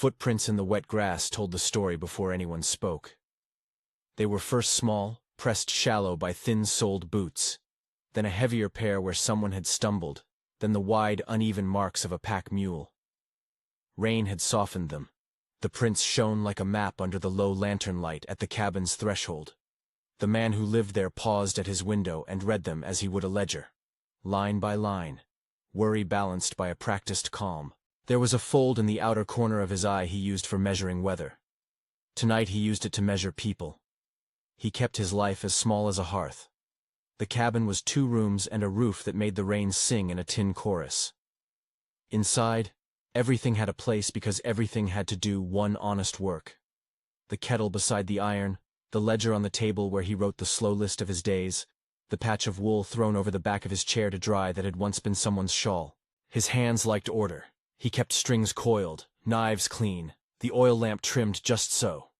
Footprints in the wet grass told the story before anyone spoke. They were first small, pressed shallow by thin-soled boots, then a heavier pair where someone had stumbled, then the wide, uneven marks of a pack mule. Rain had softened them. The prints shone like a map under the low lantern light at the cabin's threshold. The man who lived there paused at his window and read them as he would a ledger, line by line, worry balanced by a practiced calm. There was a fold in the outer corner of his eye he used for measuring weather. Tonight he used it to measure people. He kept his life as small as a hearth. The cabin was 2 rooms and a roof that made the rain sing in a tin chorus. Inside, everything had a place because everything had to do one honest work. The kettle beside the iron, the ledger on the table where he wrote the slow list of his days, the patch of wool thrown over the back of his chair to dry that had once been someone's shawl. His hands liked order. He kept strings coiled, knives clean, the oil lamp trimmed just so.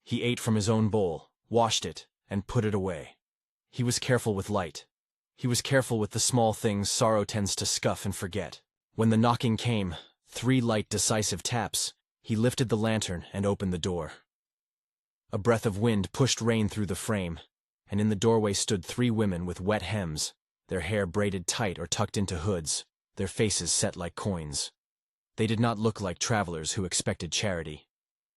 He ate from his own bowl, washed it, and put it away. He was careful with light. He was careful with the small things sorrow tends to scuff and forget. When the knocking came, 3 light decisive taps, he lifted the lantern and opened the door. A breath of wind pushed rain through the frame, and in the doorway stood 3 women with wet hems, their hair braided tight or tucked into hoods, their faces set like coins. They did not look like travelers who expected charity.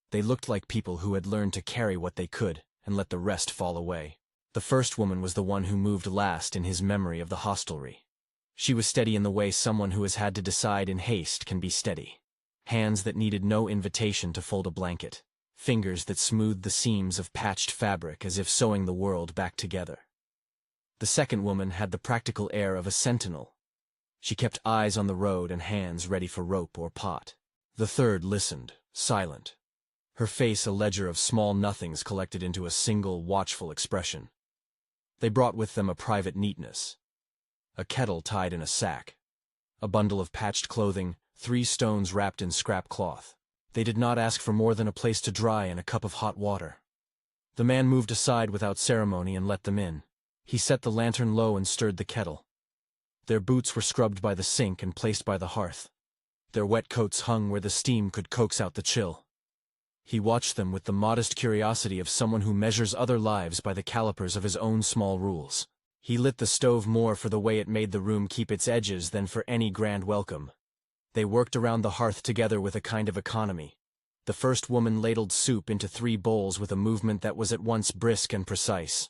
They looked like people who had learned to carry what they could and let the rest fall away. The first woman was the one who moved last in his memory of the hostelry. She was steady in the way someone who has had to decide in haste can be steady. Hands that needed no invitation to fold a blanket. Fingers that smoothed the seams of patched fabric as if sewing the world back together. The second woman had the practical air of a sentinel. She kept eyes on the road and hands ready for rope or pot. The third listened, silent. Her face a ledger of small nothings collected into a single, watchful expression. They brought with them a private neatness. A kettle tied in a sack. A bundle of patched clothing, 3 stones wrapped in scrap cloth. They did not ask for more than a place to dry and a cup of hot water. The man moved aside without ceremony and let them in. He set the lantern low and stirred the kettle. Their boots were scrubbed by the sink and placed by the hearth. Their wet coats hung where the steam could coax out the chill. He watched them with the modest curiosity of someone who measures other lives by the calipers of his own small rules. He lit the stove more for the way it made the room keep its edges than for any grand welcome. They worked around the hearth together with a kind of economy. The first woman ladled soup into 3 bowls with a movement that was at once brisk and precise.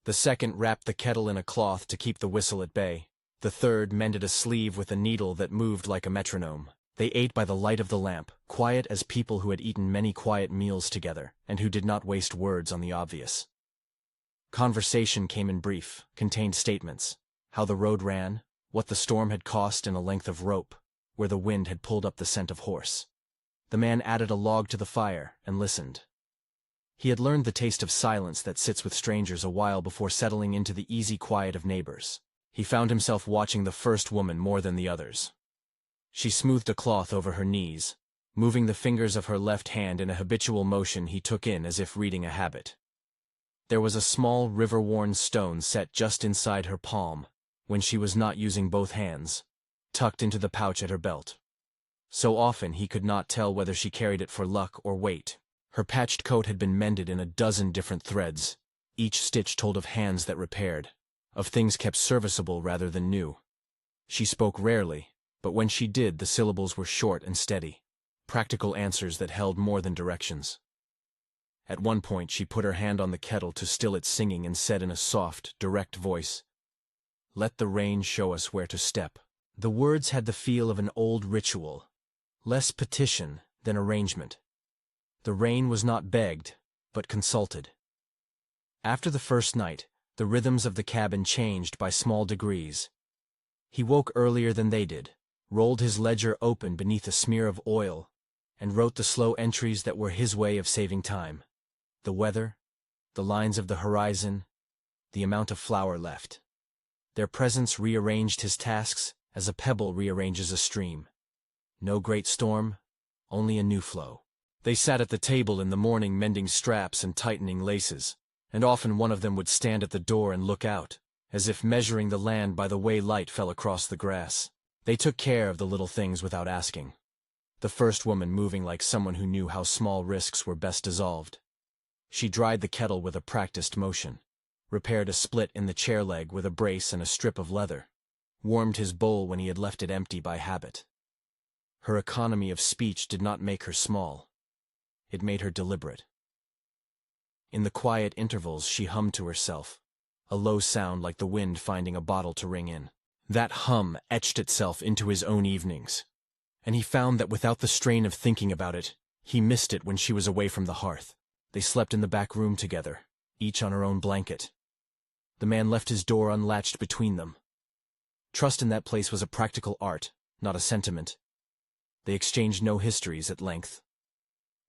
The second wrapped the kettle in a cloth to keep the whistle at bay. The third mended a sleeve with a needle that moved like a metronome. They ate by the light of the lamp, quiet as people who had eaten many quiet meals together, and who did not waste words on the obvious. Conversation came in brief, contained statements. How the road ran, what the storm had cost in a length of rope, where the wind had pulled up the scent of horse. The man added a log to the fire and listened. He had learned the taste of silence that sits with strangers a while before settling into the easy quiet of neighbors. He found himself watching the first woman more than the others. She smoothed a cloth over her knees, moving the fingers of her left hand in a habitual motion he took in as if reading a habit. There was a small river-worn stone set just inside her palm, when she was not using both hands, tucked into the pouch at her belt. So often he could not tell whether she carried it for luck or weight. Her patched coat had been mended in a dozen different threads. Each stitch told of hands that repaired, of things kept serviceable rather than new. She spoke rarely, but when she did, the syllables were short and steady, practical answers that held more than directions. At one point she put her hand on the kettle to still its singing and said in a soft, direct voice, "Let the rain show us where to step." The words had the feel of an old ritual, less petition than arrangement. The rain was not begged, but consulted. After the first night, the rhythms of the cabin changed by small degrees. He woke earlier than they did, rolled his ledger open beneath a smear of oil, and wrote the slow entries that were his way of saving time. The weather, the lines of the horizon, the amount of flour left. Their presence rearranged his tasks as a pebble rearranges a stream. No great storm, only a new flow. They sat at the table in the morning mending straps and tightening laces, and often one of them would stand at the door and look out, as if measuring the land by the way light fell across the grass. They took care of the little things without asking. the first woman moving like someone who knew how small risks were best dissolved. She dried the kettle with a practiced motion, repaired a split in the chair leg with a brace and a strip of leather, warmed his bowl when he had left it empty by habit. Her economy of speech did not make her small. It made her deliberate. In the quiet intervals she hummed to herself, a low sound like the wind finding a bottle to ring in. That hum etched itself into his own evenings, and he found that without the strain of thinking about it, he missed it when she was away from the hearth. They slept in the back room together, each on her own blanket. The man left his door unlatched between them. Trust in that place was a practical art, not a sentiment. They exchanged no histories at length.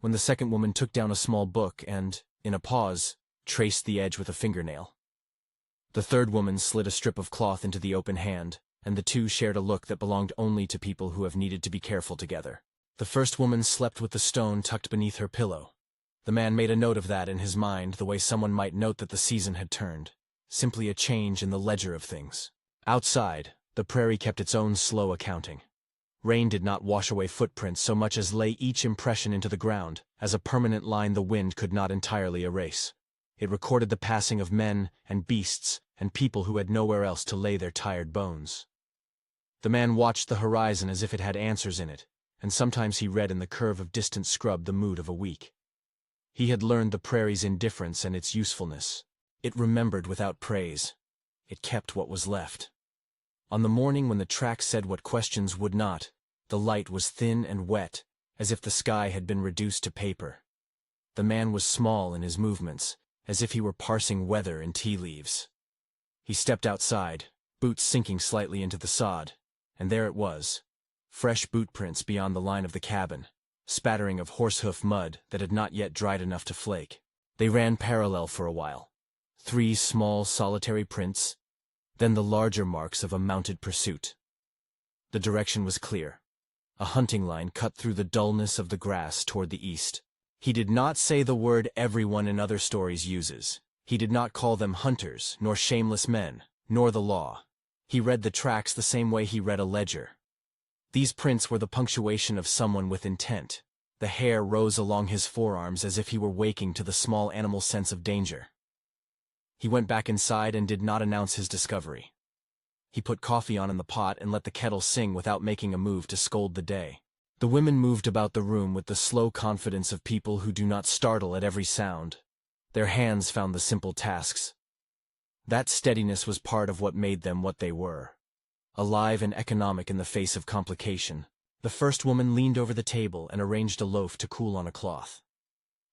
When the second woman took down a small book and, in a pause, traced the edge with a fingernail, the third woman slid a strip of cloth into the open hand, and the two shared a look that belonged only to people who have needed to be careful together. The first woman slept with the stone tucked beneath her pillow. The man made a note of that in his mind, the way someone might note that the season had turned, simply a change in the ledger of things. Outside, the prairie kept its own slow accounting. Rain did not wash away footprints so much as lay each impression into the ground, as a permanent line the wind could not entirely erase. It recorded the passing of men and beasts and people who had nowhere else to lay their tired bones. The man watched the horizon as if it had answers in it, and sometimes he read in the curve of distant scrub the mood of a week. He had learned the prairie's indifference and its usefulness. It remembered without praise. It kept what was left. On the morning when the tracks said what questions would not, the light was thin and wet, as if the sky had been reduced to paper. The man was small in his movements, as if he were parsing weather in tea leaves. He stepped outside, boots sinking slightly into the sod, and there it was, fresh boot prints beyond the line of the cabin, spattering of horsehoof mud that had not yet dried enough to flake. They ran parallel for a while. 3 small solitary prints, then the larger marks of a mounted pursuit. The direction was clear. A hunting line cut through the dullness of the grass toward the east. He did not say the word everyone in other stories uses. He did not call them hunters, nor shameless men, nor the law. He read the tracks the same way he read a ledger. These prints were the punctuation of someone with intent. The hair rose along his forearms as if he were waking to the small animal sense of danger. He went back inside and did not announce his discovery. He put coffee on in the pot and let the kettle sing without making a move to scold the day. The women moved about the room with the slow confidence of people who do not startle at every sound. Their hands found the simple tasks. That steadiness was part of what made them what they were. Alive and economic in the face of complication. The first woman leaned over the table and arranged a loaf to cool on a cloth.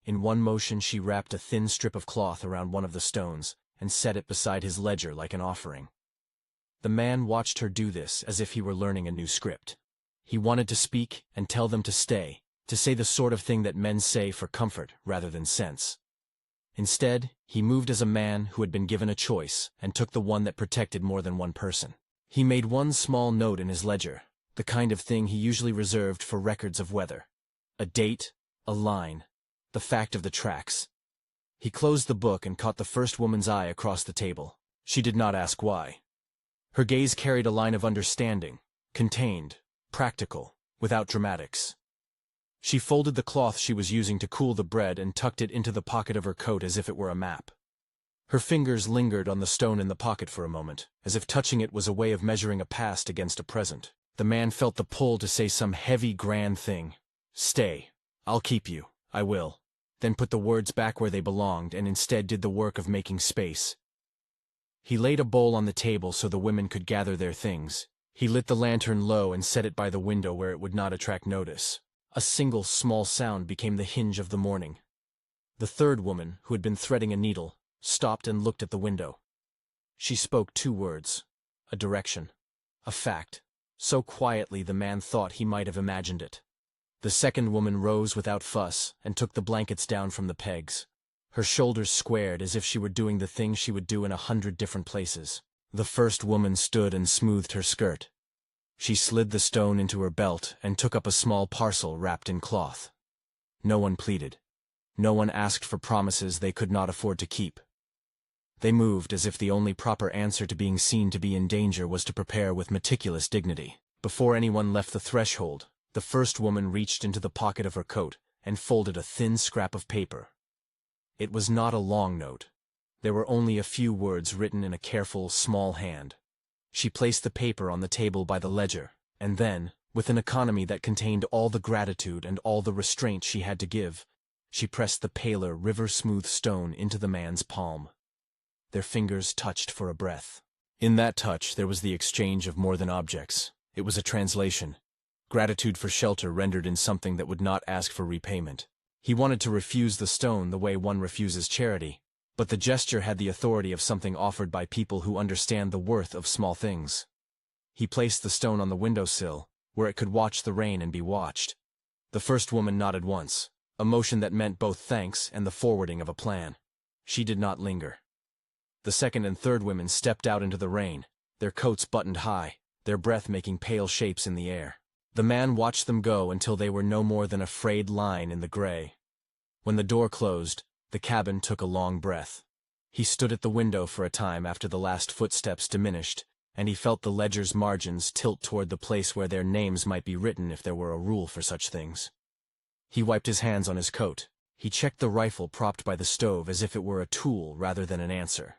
In one motion she wrapped a thin strip of cloth around one of the stones and set it beside his ledger like an offering. The man watched her do this as if he were learning a new script. He wanted to speak and tell them to stay, to say the sort of thing that men say for comfort rather than sense. Instead, he moved as a man who had been given a choice and took the one that protected more than one person. He made one small note in his ledger, the kind of thing he usually reserved for records of weather. A date, a line, the fact of the tracks. He closed the book and caught the first woman's eye across the table. She did not ask why. Her gaze carried a line of understanding, contained, practical, without dramatics. She folded the cloth she was using to cool the bread and tucked it into the pocket of her coat as if it were a map. Her fingers lingered on the stone in the pocket for a moment, as if touching it was a way of measuring a past against a present. The man felt the pull to say some heavy, grand thing. Stay. I'll keep you. I will. Then put the words back where they belonged and instead did the work of making space. He laid a bowl on the table so the women could gather their things. He lit the lantern low and set it by the window where it would not attract notice. A single small sound became the hinge of the morning. The third woman, who had been threading a needle, stopped and looked at the window. She spoke 2 words, a direction, a fact, so quietly the man thought he might have imagined it. The second woman rose without fuss and took the blankets down from the pegs. Her shoulders squared as if she were doing the thing she would do in 100 different places. The first woman stood and smoothed her skirt. She slid the stone into her belt and took up a small parcel wrapped in cloth. No one pleaded. No one asked for promises they could not afford to keep. They moved as if the only proper answer to being seen to be in danger was to prepare with meticulous dignity. Before anyone left the threshold, The first woman reached into the pocket of her coat and folded a thin scrap of paper. It was not a long note. There were only a few words written in a careful, small hand. She placed the paper on the table by the ledger, and then, with an economy that contained all the gratitude and all the restraint she had to give, she pressed the paler, river-smooth stone into the man's palm. Their fingers touched for a breath. In that touch there was the exchange of more than objects. It was a translation. Gratitude for shelter rendered in something that would not ask for repayment. He wanted to refuse the stone the way one refuses charity, but the gesture had the authority of something offered by people who understand the worth of small things. He placed the stone on the windowsill, where it could watch the rain and be watched. The first woman nodded once, a motion that meant both thanks and the forwarding of a plan. She did not linger. The second and third women stepped out into the rain, their coats buttoned high, their breath making pale shapes in the air. The man watched them go until they were no more than a frayed line in the gray. When the door closed, the cabin took a long breath. He stood at the window for a time after the last footsteps diminished, and he felt the ledger's margins tilt toward the place where their names might be written if there were a rule for such things. He wiped his hands on his coat. He checked the rifle propped by the stove as if it were a tool rather than an answer.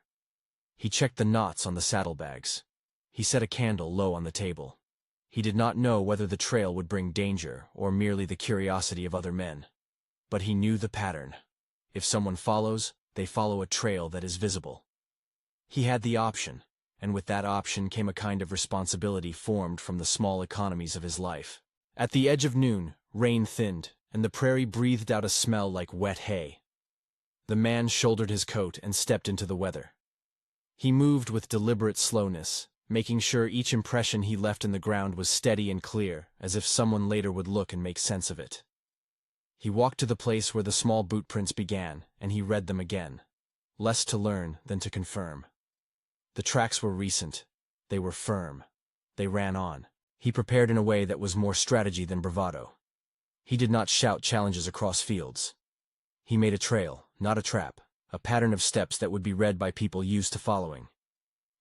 He checked the knots on the saddlebags. He set a candle low on the table. He did not know whether the trail would bring danger or merely the curiosity of other men. But he knew the pattern. If someone follows, they follow a trail that is visible. He had the option, and with that option came a kind of responsibility formed from the small economies of his life. At the edge of noon, rain thinned, and the prairie breathed out a smell like wet hay. The man shouldered his coat and stepped into the weather. He moved with deliberate slowness, making sure each impression he left in the ground was steady and clear, as if someone later would look and make sense of it. He walked to the place where the small boot prints began, and he read them again, less to learn than to confirm. The tracks were recent. They were firm. They ran on. He prepared in a way that was more strategy than bravado. He did not shout challenges across fields. He made a trail, not a trap, a pattern of steps that would be read by people used to following.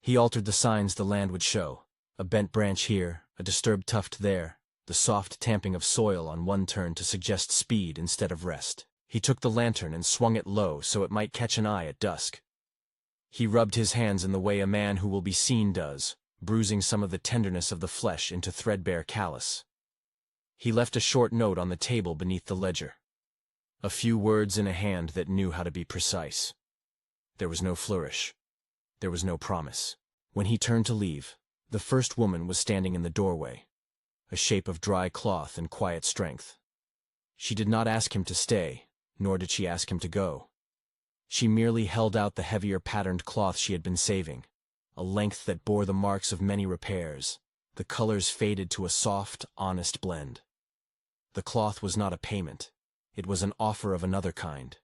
He altered the signs the land would show, a bent branch here, a disturbed tuft there, the soft tamping of soil on one turn to suggest speed instead of rest. He took the lantern and swung it low so it might catch an eye at dusk. He rubbed his hands in the way a man who will be seen does, bruising some of the tenderness of the flesh into threadbare callus. He left a short note on the table beneath the ledger. A few words in a hand that knew how to be precise. There was no flourish. There was no promise. When he turned to leave, the first woman was standing in the doorway, a shape of dry cloth and quiet strength. She did not ask him to stay, nor did she ask him to go. She merely held out the heavier patterned cloth she had been saving, a length that bore the marks of many repairs, the colors faded to a soft, honest blend. The cloth was not a payment. It was an offer of another kind,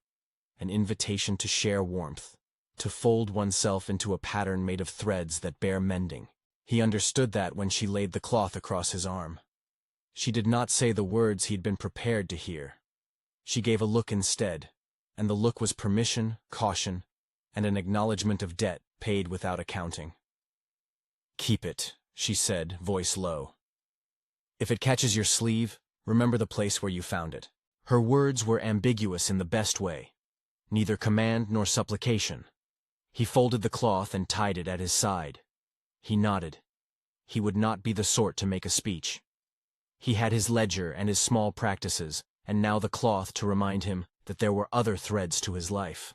an invitation to share warmth, to fold oneself into a pattern made of threads that bear mending. He understood that when she laid the cloth across his arm. She did not say the words he'd been prepared to hear. She gave a look instead, and the look was permission, caution, and an acknowledgement of debt paid without accounting. "Keep it," she said, voice low. "If it catches your sleeve, remember the place where you found it." Her words were ambiguous in the best way, neither command nor supplication. He folded the cloth and tied it at his side. He nodded. He would not be the sort to make a speech. He had his ledger and his small practices, and now the cloth to remind him that there were other threads to his life.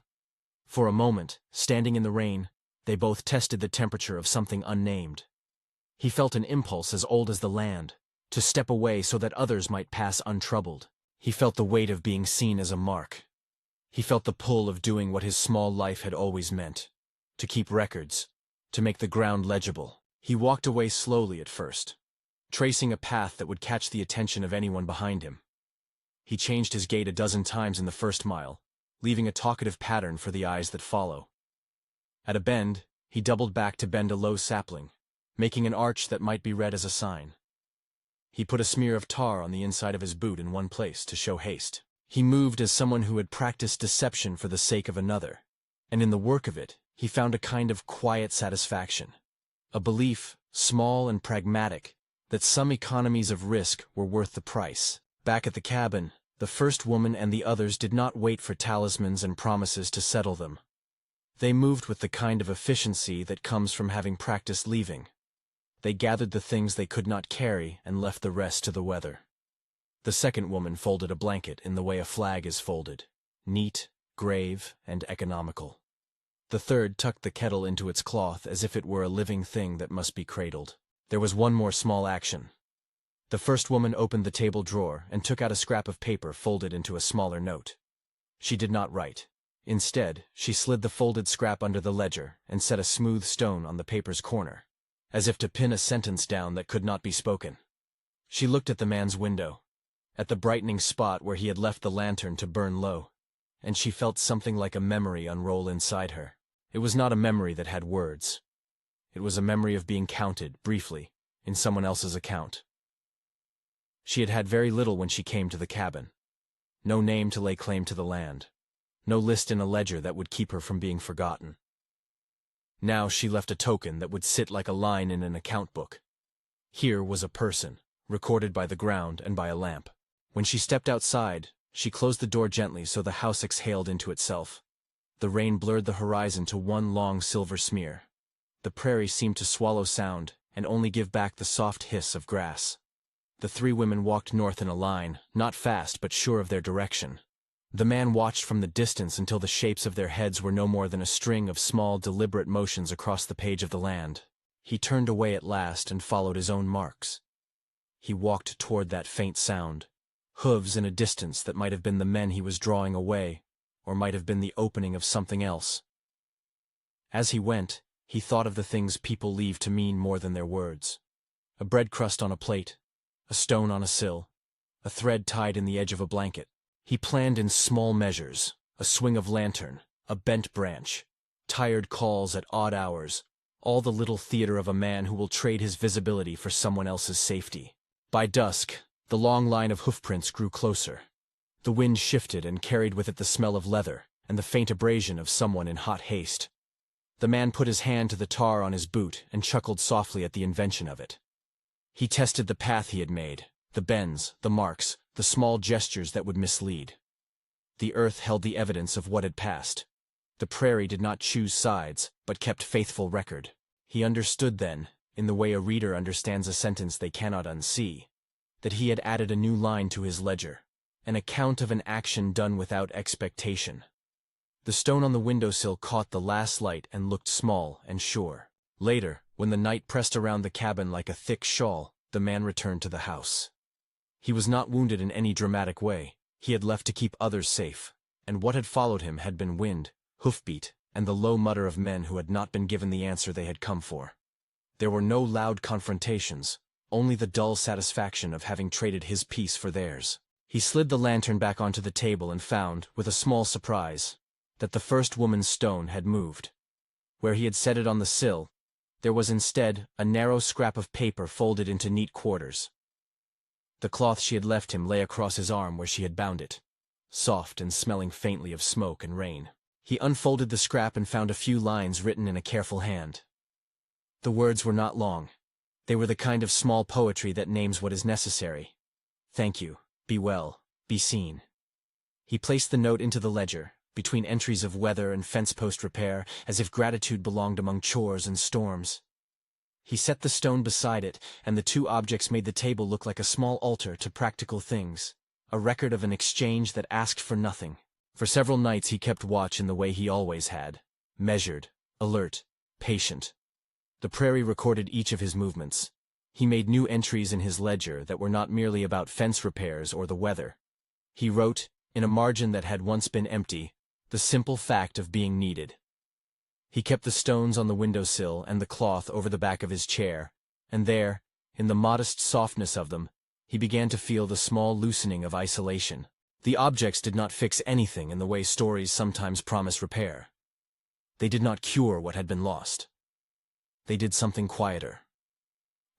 For a moment, standing in the rain, they both tested the temperature of something unnamed. He felt an impulse as old as the land, to step away so that others might pass untroubled. He felt the weight of being seen as a mark. He felt the pull of doing what his small life had always meant, to keep records, to make the ground legible. He walked away slowly at first, tracing a path that would catch the attention of anyone behind him. He changed his gait a dozen times in the first mile, leaving a talkative pattern for the eyes that follow. At a bend, he doubled back to bend a low sapling, making an arch that might be read as a sign. He put a smear of tar on the inside of his boot in one place to show haste. He moved as someone who had practiced deception for the sake of another, and in the work of it, he found a kind of quiet satisfaction, a belief, small and pragmatic, that some economies of risk were worth the price. Back at the cabin, the first woman and the others did not wait for talismans and promises to settle them. They moved with the kind of efficiency that comes from having practiced leaving. They gathered the things they could not carry and left the rest to the weather. The second woman folded a blanket in the way a flag is folded, neat, grave, and economical. The third tucked the kettle into its cloth as if it were a living thing that must be cradled. There was one more small action. The first woman opened the table drawer and took out a scrap of paper folded into a smaller note. She did not write. Instead, she slid the folded scrap under the ledger and set a smooth stone on the paper's corner, as if to pin a sentence down that could not be spoken. She looked at the man's window, at the brightening spot where he had left the lantern to burn low, and she felt something like a memory unroll inside her. It was not a memory that had words. It was a memory of being counted, briefly, in someone else's account. She had had very little when she came to the cabin. No name to lay claim to the land. No list in a ledger that would keep her from being forgotten. Now she left a token that would sit like a line in an account book. Here was a person, recorded by the ground and by a lamp. When she stepped outside, she closed the door gently so the house exhaled into itself. The rain blurred the horizon to one long silver smear. The prairie seemed to swallow sound and only give back the soft hiss of grass. The three women walked north in a line, not fast but sure of their direction. The man watched from the distance until the shapes of their heads were no more than a string of small, deliberate motions across the page of the land. He turned away at last and followed his own marks. He walked toward that faint sound, hooves in a distance that might have been the men he was drawing away, or might have been the opening of something else. As he went, he thought of the things people leave to mean more than their words. A bread crust on a plate, a stone on a sill, a thread tied in the edge of a blanket. He planned in small measures, a swing of lantern, a bent branch, tired calls at odd hours, all the little theater of a man who will trade his visibility for someone else's safety. By dusk, the long line of hoofprints grew closer. The wind shifted and carried with it the smell of leather and the faint abrasion of someone in hot haste. The man put his hand to the tar on his boot and chuckled softly at the invention of it. He tested the path he had made, the bends, the marks, the small gestures that would mislead. The earth held the evidence of what had passed. The prairie did not choose sides, but kept faithful record. He understood then, in the way a reader understands a sentence they cannot unsee, that he had added a new line to his ledger, an account of an action done without expectation. The stone on the windowsill caught the last light and looked small and sure. Later, when the night pressed around the cabin like a thick shawl, the man returned to the house. He was not wounded in any dramatic way. He had left to keep others safe, and what had followed him had been wind, hoofbeat, and the low mutter of men who had not been given the answer they had come for. There were no loud confrontations, only the dull satisfaction of having traded his peace for theirs. He slid the lantern back onto the table and found, with a small surprise, that the first woman's stone had moved. Where he had set it on the sill, there was instead a narrow scrap of paper folded into neat quarters. The cloth she had left him lay across his arm where she had bound it, soft and smelling faintly of smoke and rain. He unfolded the scrap and found a few lines written in a careful hand. The words were not long. They were the kind of small poetry that names what is necessary. Thank you, be well, be seen. He placed the note into the ledger, between entries of weather and fence post repair, as if gratitude belonged among chores and storms. He set the stone beside it, and the two objects made the table look like a small altar to practical things, a record of an exchange that asked for nothing. For several nights he kept watch in the way he always had, measured, alert, patient. The prairie recorded each of his movements. He made new entries in his ledger that were not merely about fence repairs or the weather. He wrote, in a margin that had once been empty, the simple fact of being needed. He kept the stones on the windowsill and the cloth over the back of his chair, and there, in the modest softness of them, he began to feel the small loosening of isolation. The objects did not fix anything in the way stories sometimes promise repair. They did not cure what had been lost. They did something quieter.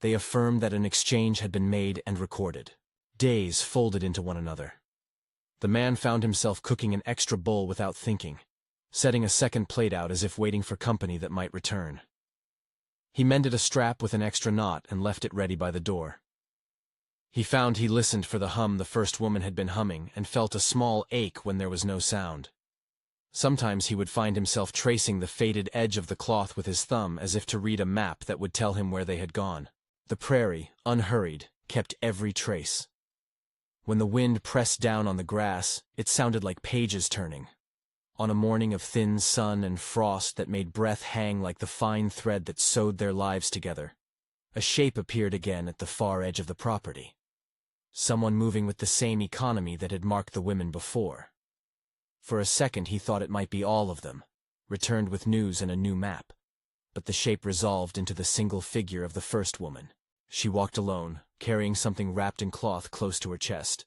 They affirmed that an exchange had been made and recorded. Days folded into one another. The man found himself cooking an extra bowl without thinking, setting a second plate out as if waiting for company that might return. He mended a strap with an extra knot and left it ready by the door. He found he listened for the hum the first woman had been humming and felt a small ache when there was no sound. Sometimes he would find himself tracing the faded edge of the cloth with his thumb as if to read a map that would tell him where they had gone. The prairie, unhurried, kept every trace. When the wind pressed down on the grass, it sounded like pages turning. On a morning of thin sun and frost that made breath hang like the fine thread that sewed their lives together, a shape appeared again at the far edge of the property. Someone moving with the same economy that had marked the women before. For a second he thought it might be all of them, returned with news and a new map. But the shape resolved into the single figure of the first woman. She walked alone, carrying something wrapped in cloth close to her chest.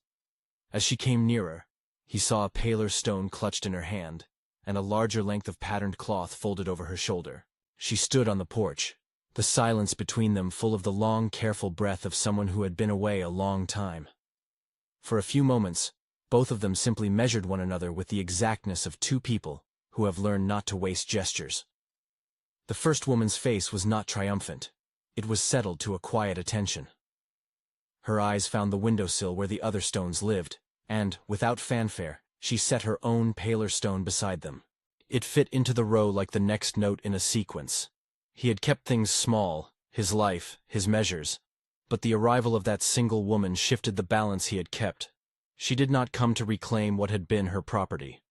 As she came nearer, he saw a paler stone clutched in her hand, and a larger length of patterned cloth folded over her shoulder. She stood on the porch, the silence between them full of the long, careful breath of someone who had been away a long time. For a few moments, both of them simply measured one another with the exactness of two people who have learned not to waste gestures. The first woman's face was not triumphant. It was settled to a quiet attention. Her eyes found the windowsill where the other stones lived, and, without fanfare, she set her own paler stone beside them. It fit into the row like the next note in a sequence. He had kept things small, his life, his measures, but the arrival of that single woman shifted the balance he had kept. She did not come to reclaim what had been her property.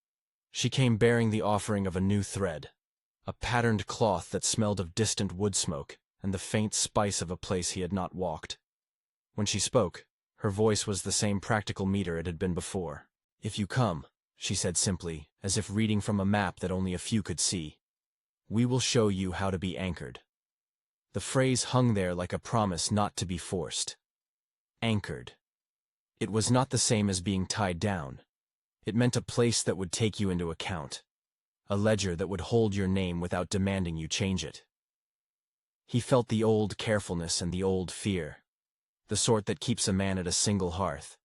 She came bearing the offering of a new thread, a patterned cloth that smelled of distant wood smoke and the faint spice of a place he had not walked. When she spoke, her voice was the same practical meter it had been before. "If you come," she said simply, as if reading from a map that only a few could see, "we will show you how to be anchored." The phrase hung there like a promise not to be forced. Anchored. It was not the same as being tied down. It meant a place that would take you into account, a ledger that would hold your name without demanding you change it. He felt the old carefulness and the old fear, the sort that keeps a man at a single hearth.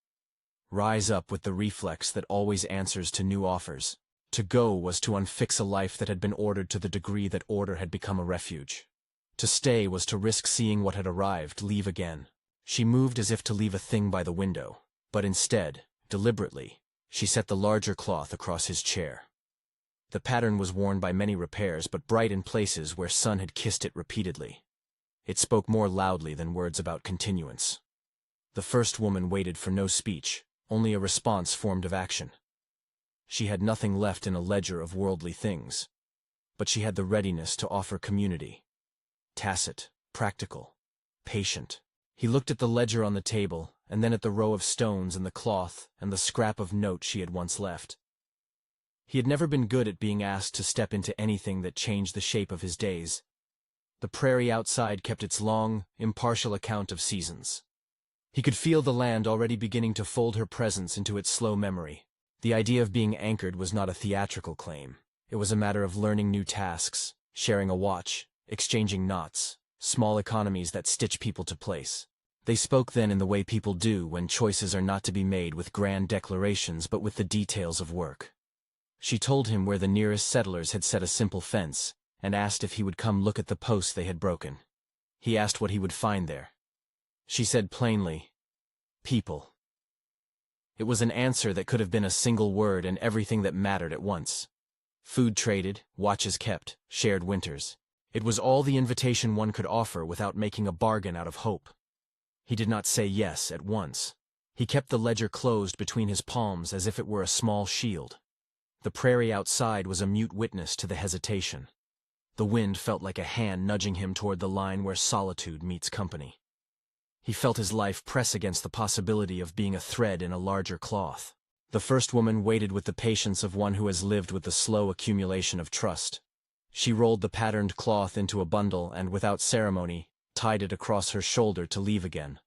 Rise up with the reflex that always answers to new offers. To go was to unfix a life that had been ordered to the degree that order had become a refuge. To stay was to risk seeing what had arrived leave again. She moved as if to leave a thing by the window, but instead, deliberately, she set the larger cloth across his chair. The pattern was worn by many repairs, but bright in places where sun had kissed it repeatedly. It spoke more loudly than words about continuance. The first woman waited for no speech, only a response formed of action. She had nothing left in a ledger of worldly things, but she had the readiness to offer community. Tacit, practical, patient. He looked at the ledger on the table, and then at the row of stones and the cloth and the scrap of note she had once left. He had never been good at being asked to step into anything that changed the shape of his days. The prairie outside kept its long, impartial account of seasons. He could feel the land already beginning to fold her presence into its slow memory. The idea of being anchored was not a theatrical claim. It was a matter of learning new tasks, sharing a watch, exchanging knots, small economies that stitch people to place. They spoke then in the way people do when choices are not to be made with grand declarations but with the details of work. She told him where the nearest settlers had set a simple fence, and asked if he would come look at the posts they had broken. He asked what he would find there. She said plainly, "People." It was an answer that could have been a single word and everything that mattered at once. Food traded, watches kept, shared winters. It was all the invitation one could offer without making a bargain out of hope. He did not say yes at once. He kept the ledger closed between his palms as if it were a small shield. The prairie outside was a mute witness to the hesitation. The wind felt like a hand nudging him toward the line where solitude meets company. He felt his life press against the possibility of being a thread in a larger cloth. The first woman waited with the patience of one who has lived with the slow accumulation of trust. She rolled the patterned cloth into a bundle and, without ceremony, tied it across her shoulder to leave again.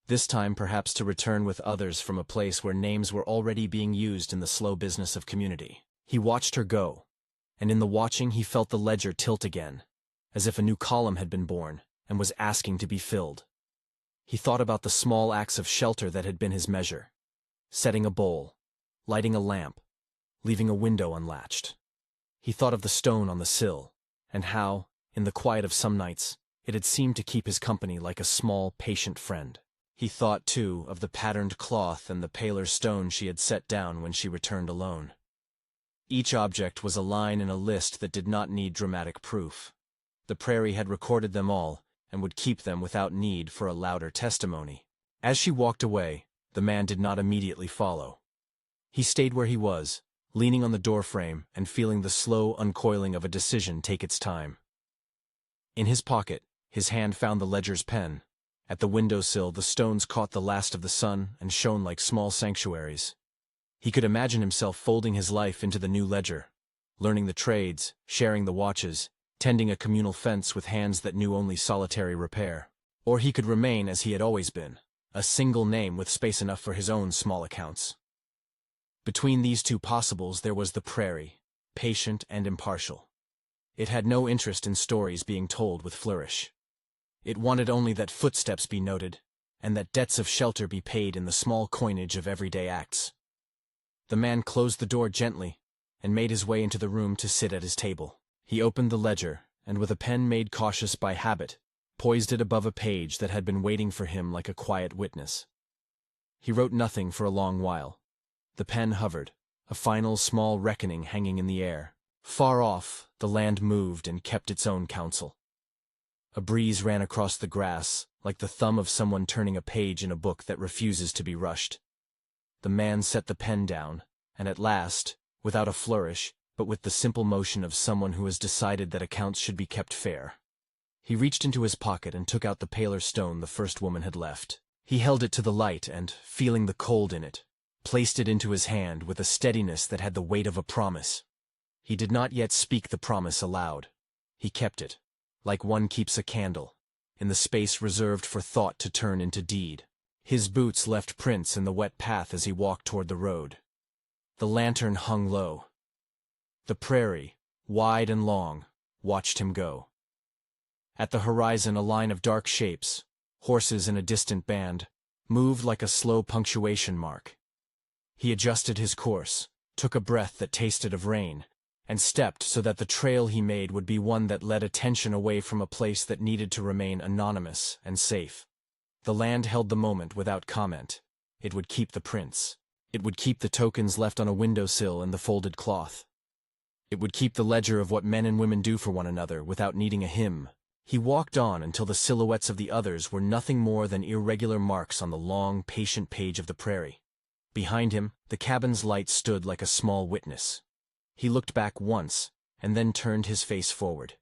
This time perhaps to return with others from a place where names were already being used in the slow business of community. He watched her go, and in the watching he felt the ledger tilt again, as if a new column had been born and was asking to be filled. He thought about the small acts of shelter that had been his measure. Setting a bowl, lighting a lamp, leaving a window unlatched. He thought of the stone on the sill, and how, in the quiet of some nights, It had seemed to keep his company like a small, patient friend. He thought, too, of the patterned cloth and the paler stone she had set down when she returned alone. Each object was a line in a list that did not need dramatic proof. The Prairie had recorded them all, and would keep them without need for a louder testimony. As she walked away, the man did not immediately follow. He stayed where he was, leaning on the doorframe and feeling the slow uncoiling of a decision take its time. In his pocket, his hand found the ledger's pen. At the windowsill, the stones caught the last of the sun and shone like small sanctuaries. He could imagine himself folding his life into the new ledger, learning the trades, sharing the watches, tending a communal fence with hands that knew only solitary repair. Or he could remain as he had always been, a single name with space enough for his own small accounts. Between these two possibles there was the Prairie, patient and impartial. It had no interest in stories being told with flourish. It wanted only that footsteps be noted, and that debts of shelter be paid in the small coinage of everyday acts. The man closed the door gently, and made his way into the room to sit at his table. He opened the ledger, and with a pen made cautious by habit, poised it above a page that had been waiting for him like a quiet witness. He wrote nothing for a long while. The pen hovered, a final small reckoning hanging in the air. Far off, the land moved and kept its own counsel. A breeze ran across the grass, like the thumb of someone turning a page in a book that refuses to be rushed. The man set the pen down, and at last, without a flourish, but with the simple motion of someone who has decided that accounts should be kept fair, he reached into his pocket and took out the paler stone the first woman had left. He held it to the light and, feeling the cold in it, placed it into his hand with a steadiness that had the weight of a promise. He did not yet speak the promise aloud. He kept it, like one keeps a candle, in the space reserved for thought to turn into deed. His boots left prints in the wet path as he walked toward the road. The lantern hung low. The Prairie, wide and long, watched him go. At the horizon a line of dark shapes, horses in a distant band, moved like a slow punctuation mark. He adjusted his course, took a breath that tasted of rain, and stepped so that the trail he made would be one that led attention away from a place that needed to remain anonymous and safe. The land held the moment without comment. It would keep the prints. It would keep the tokens left on a windowsill and the folded cloth. It would keep the ledger of what men and women do for one another without needing a hymn. He walked on until the silhouettes of the others were nothing more than irregular marks on the long, patient page of the Prairie. Behind him, the cabin's light stood like a small witness. He looked back once, and then turned his face forward.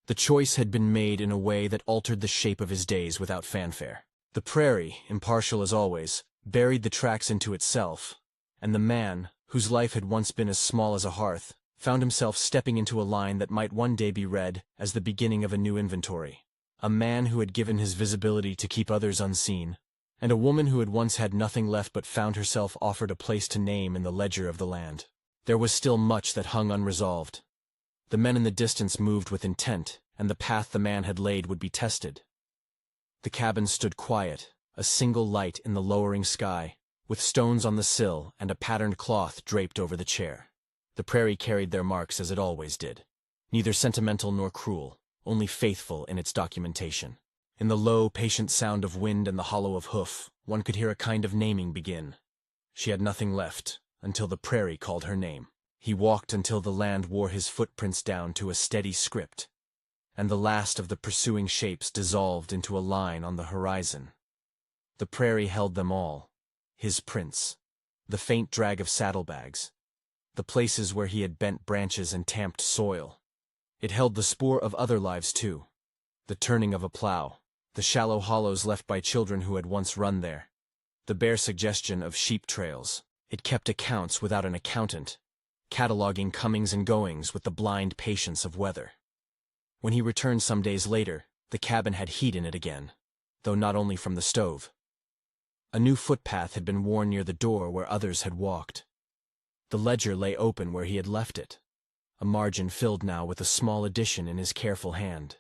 The choice had been made in a way that altered the shape of his days without fanfare. The Prairie, impartial as always, buried the tracks into itself, and the man, whose life had once been as small as a hearth, found himself stepping into a line that might one day be read as the beginning of a new inventory. A man who had given his visibility to keep others unseen, and a woman who had once had nothing left but found herself offered a place to name in the ledger of the land. There was still much that hung unresolved. The men in the distance moved with intent, and the path the man had laid would be tested. The cabin stood quiet, a single light in the lowering sky, with stones on the sill and a patterned cloth draped over the chair. The Prairie carried their marks as it always did, neither sentimental nor cruel, only faithful in its documentation. In the low, patient sound of wind and the hollow of hoof, one could hear a kind of naming begin. She had nothing left, until the Prairie called her name. He walked until the land wore his footprints down to a steady script, and the last of the pursuing shapes dissolved into a line on the horizon. The Prairie held them all, his prints, the faint drag of saddlebags, the places where he had bent branches and tamped soil. It held the spoor of other lives too, the turning of a plow, the shallow hollows left by children who had once run there, the bare suggestion of sheep trails. It kept accounts without an accountant, cataloging comings and goings with the blind patience of weather. When he returned some days later, the cabin had heat in it again, though not only from the stove. A new footpath had been worn near the door where others had walked. The ledger lay open where he had left it, a margin filled now with a small addition in his careful hand.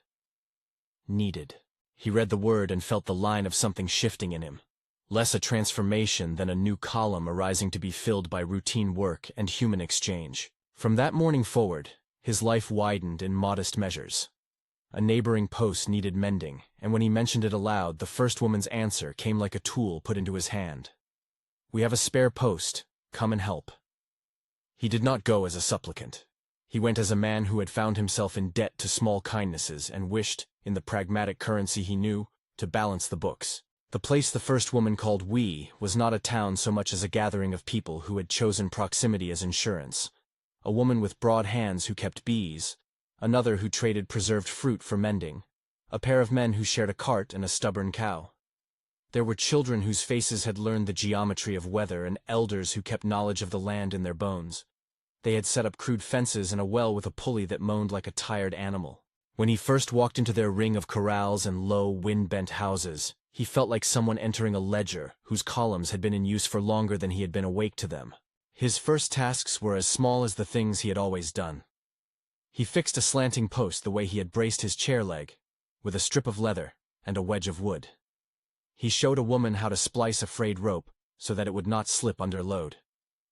Needed. He read the word and felt the line of something shifting in him. Less a transformation than a new column arising to be filled by routine work and human exchange. From that morning forward, his life widened in modest measures. A neighboring post needed mending, and when he mentioned it aloud, the first woman's answer came like a tool put into his hand. "We have a spare post. Come and help." He did not go as a supplicant. He went as a man who had found himself in debt to small kindnesses and wished, in the pragmatic currency he knew, to balance the books. The place the first woman called "we" was not a town so much as a gathering of people who had chosen proximity as insurance. A woman with broad hands who kept bees, another who traded preserved fruit for mending, a pair of men who shared a cart and a stubborn cow. There were children whose faces had learned the geometry of weather and elders who kept knowledge of the land in their bones. They had set up crude fences and a well with a pulley that moaned like a tired animal. When he first walked into their ring of corrals and low, wind-bent houses, he felt like someone entering a ledger whose columns had been in use for longer than he had been awake to them. His first tasks were as small as the things he had always done. He fixed a slanting post the way he had braced his chair leg, with a strip of leather and a wedge of wood. He showed a woman how to splice a frayed rope so that it would not slip under load.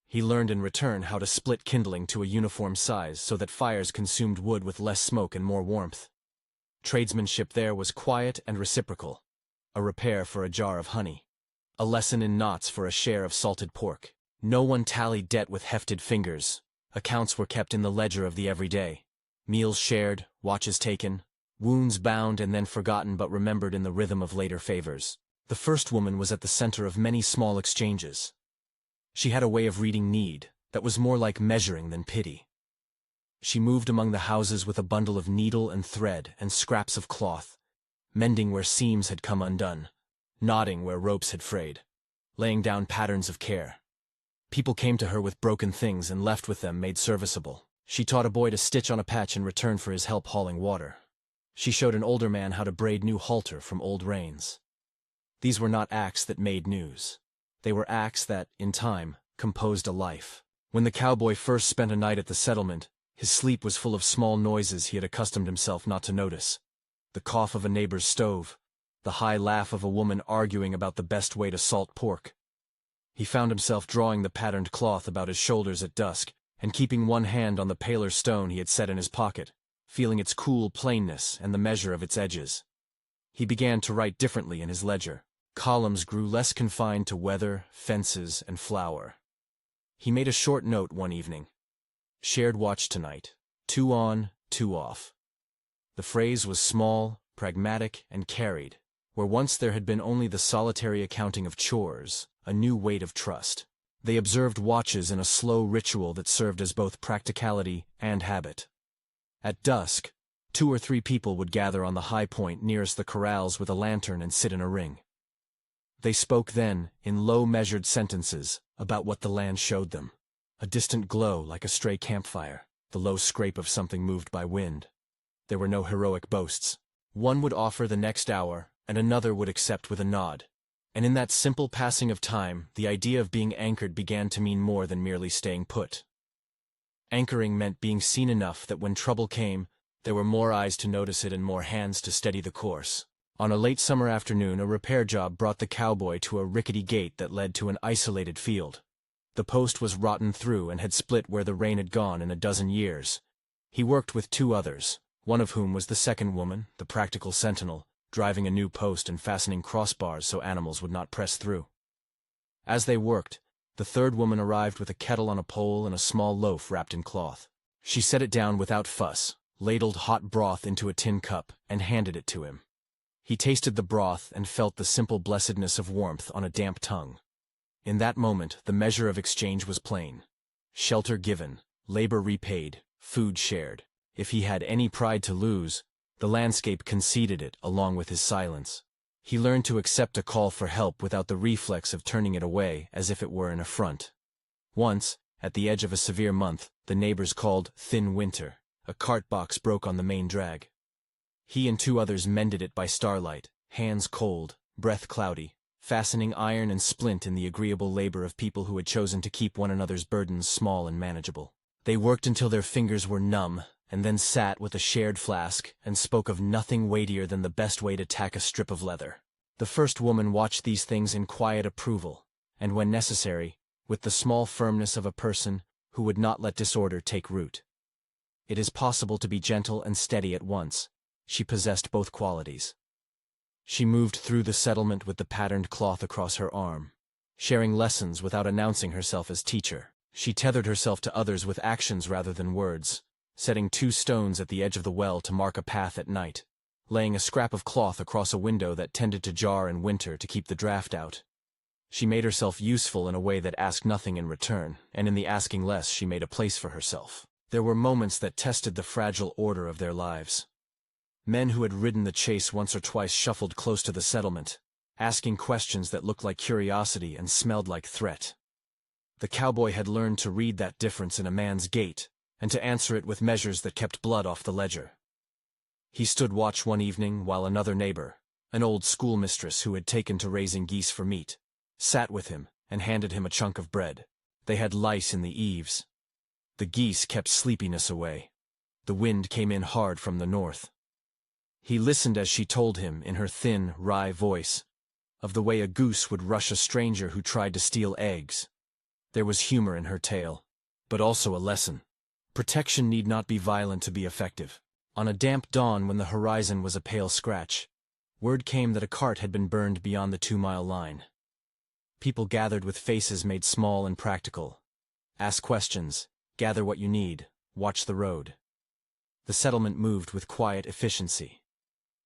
He learned in return how to split kindling to a uniform size so that fires consumed wood with less smoke and more warmth. Tradesmanship there was quiet and reciprocal, a repair for a jar of honey, a lesson in knots for a share of salted pork. No one tallied debt with hefted fingers. Accounts were kept in the ledger of the everyday. Meals shared, watches taken, wounds bound and then forgotten but remembered in the rhythm of later favors. The first woman was at the center of many small exchanges. She had a way of reading need that was more like measuring than pity. She moved among the houses with a bundle of needle and thread and scraps of cloth, mending where seams had come undone, knotting where ropes had frayed, laying down patterns of care. People came to her with broken things and left with them made serviceable. She taught a boy to stitch on a patch in return for his help hauling water. She showed an older man how to braid new halter from old reins. These were not acts that made news. They were acts that, in time, composed a life. When the cowboy first spent a night at the settlement, his sleep was full of small noises he had accustomed himself not to notice. The cough of a neighbor's stove, the high laugh of a woman arguing about the best way to salt pork. He found himself drawing the patterned cloth about his shoulders at dusk, and keeping one hand on the paler stone he had set in his pocket, feeling its cool plainness and the measure of its edges. He began to write differently in his ledger. Columns grew less confined to weather, fences, and flour. He made a short note one evening. "Shared watch tonight. 2 on, 2 off." The phrase was small, pragmatic, and carried, where once there had been only the solitary accounting of chores, a new weight of trust. They observed watches in a slow ritual that served as both practicality and habit. At dusk, 2 or 3 people would gather on the high point nearest the corrals with a lantern and sit in a ring. They spoke then, in low measured sentences, about what the land showed them. A distant glow like a stray campfire, the low scrape of something moved by wind. There were no heroic boasts. One would offer the next hour, and another would accept with a nod. And in that simple passing of time, the idea of being anchored began to mean more than merely staying put. Anchoring meant being seen enough that when trouble came, there were more eyes to notice it and more hands to steady the course. On a late summer afternoon, a repair job brought the cowboy to a rickety gate that led to an isolated field. The post was rotten through and had split where the rain had gone in a dozen years. He worked with 2 others, one of whom was the second woman, the practical sentinel, driving a new post and fastening crossbars so animals would not press through. As they worked, the third woman arrived with a kettle on a pole and a small loaf wrapped in cloth. She set it down without fuss, ladled hot broth into a tin cup, and handed it to him. He tasted the broth and felt the simple blessedness of warmth on a damp tongue. In that moment, the measure of exchange was plain. Shelter given, labor repaid, food shared. If he had any pride to lose, the landscape conceded it along with his silence. He learned to accept a call for help without the reflex of turning it away as if it were an affront. Once, at the edge of a severe month, the neighbors called thin winter, a cart box broke on the main drag. He and 2 others mended it by starlight, hands cold, breath cloudy, fastening iron and splint in the agreeable labor of people who had chosen to keep one another's burdens small and manageable. They worked until their fingers were numb, and then sat with a shared flask and spoke of nothing weightier than the best way to tack a strip of leather. The first woman watched these things in quiet approval, and when necessary, with the small firmness of a person who would not let disorder take root. It is possible to be gentle and steady at once, she possessed both qualities. She moved through the settlement with the patterned cloth across her arm, sharing lessons without announcing herself as teacher. She tethered herself to others with actions rather than words, setting 2 stones at the edge of the well to mark a path at night, laying a scrap of cloth across a window that tended to jar in winter to keep the draft out. She made herself useful in a way that asked nothing in return, and in the asking less she made a place for herself. There were moments that tested the fragile order of their lives. Men who had ridden the chase once or twice shuffled close to the settlement, asking questions that looked like curiosity and smelled like threat. The cowboy had learned to read that difference in a man's gait, and to answer it with measures that kept blood off the ledger. He stood watch one evening while another neighbor, an old schoolmistress who had taken to raising geese for meat, sat with him and handed him a chunk of bread. They had lice in the eaves. The geese kept sleepiness away. The wind came in hard from the north. He listened as she told him, in her thin, wry voice, of the way a goose would rush a stranger who tried to steal eggs. There was humor in her tale, but also a lesson. Protection need not be violent to be effective. On a damp dawn when the horizon was a pale scratch, word came that a cart had been burned beyond the 2-mile line. People gathered with faces made small and practical. Ask questions, gather what you need, watch the road. The settlement moved with quiet efficiency.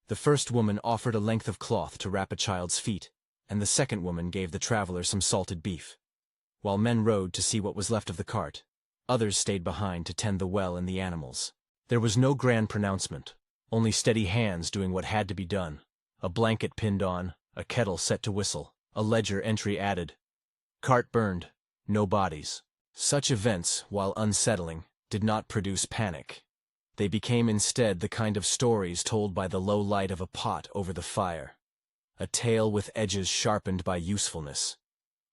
The first woman offered a length of cloth to wrap a child's feet, and the second woman gave the traveler some salted beef. While men rode to see what was left of the cart, others stayed behind to tend the well and the animals. There was no grand pronouncement, only steady hands doing what had to be done. A blanket pinned on, a kettle set to whistle, a ledger entry added. Cart burned, no bodies. Such events, while unsettling, did not produce panic. They became instead the kind of stories told by the low light of a pot over the fire. A tale with edges sharpened by usefulness.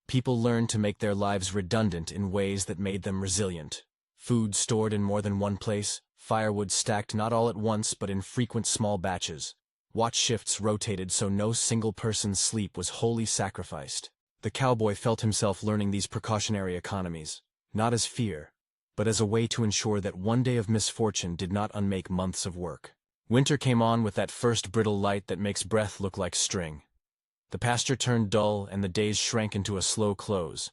People learned to make their lives redundant in ways that made them resilient. Food stored in more than one place, firewood stacked not all at once but in frequent small batches. Watch shifts rotated so no single person's sleep was wholly sacrificed. The cowboy felt himself learning these precautionary economies, not as fear, but as a way to ensure that one day of misfortune did not unmake months of work. Winter came on with that first brittle light that makes breath look like string. The pasture turned dull and the days shrank into a slow close.